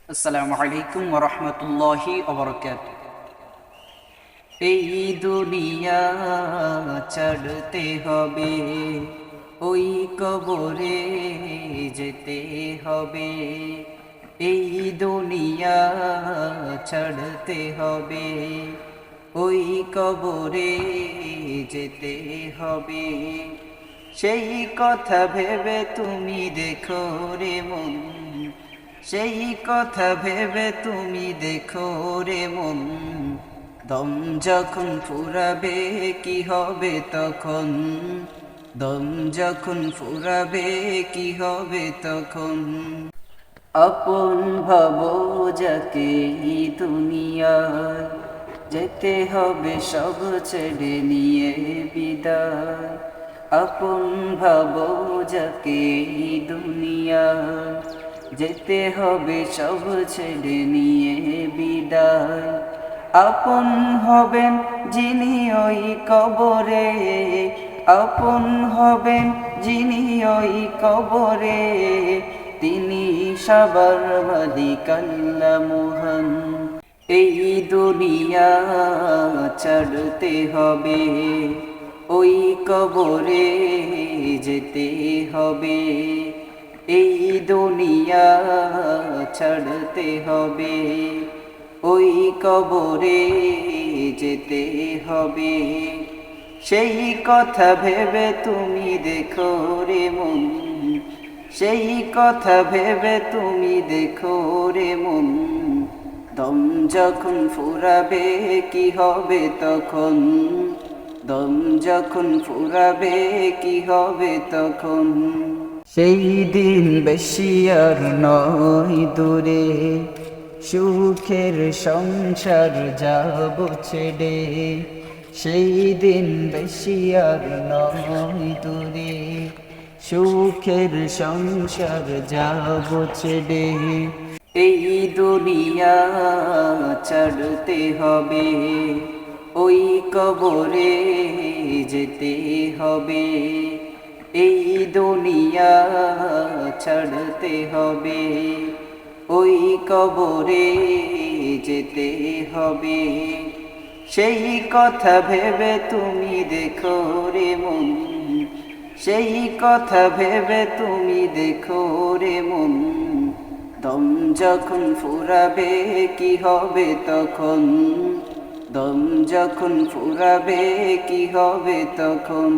আসসালামু আলাইকুম ওয়া রাহমাতুল্লাহি ওয়া বারাকাতুহু। এই দুনিয়া ছাড়তে হবে, ওই কবরে যেতে হবে। এই দুনিয়া ছাড়তে হবে, ওই কবরে যেতে হবে। সেই কথা ভেবে তুমি দেখো রে মন, সেই কথা ভেবে তুমি দেখো রে মন। দম যখন ফুরাবে কি হবে তখন, দম যখন ফুরাবে কি হবে তখন। আপন ভাবো যাকে এই দুনিয়ায়, যেতে হবে সব ছেড়ে নিয়ে বিদায়। আপন ভাবো যাকে এই দুনিয়ায়, যেতে হবে সব ছেড়ে নিয়ে বিদায়। আপন হবেন যিনি ওই কবরে, আপন হবেন যিনি ওই কবরে। তিনি সবার মালিক আল্লাহ মহান। এই দুনিয়া ছাড়তে হবে, ওই কবরে যেতে হবে। এই দুনিয়া ছাড়তে হবে, ওই কবরে যেতে হবে। সেই কথা ভেবে তুমি দেখো রে মন, সেই কথা ভেবে তুমি দেখো রে মন। দম যখন ফুরাবে কি হবে তখন, দম যখন ফুরাবে কি হবে তখন। সেই দিন বেশি আর নয় দূরে, সুখের সংসার যাব ছেড়ে। সেই দিন বেশি আর নয় দূরে, সুখের সংসার যাব ছেড়ে। এই দুনিয়া ছাড়তে হবে, ওই কবরে যেতে হবে। এই দুনিয়া ছাড়তে হবে, ওই কবরে যেতে হবে। সেই কথা ভেবে তুমি দেখো রে মন, সেই কথা ভেবে তুমি দেখো রে মন। দম যখন ফুরাবে কি হবে তখন, দম যখন ফুরাবে কি হবে তখন।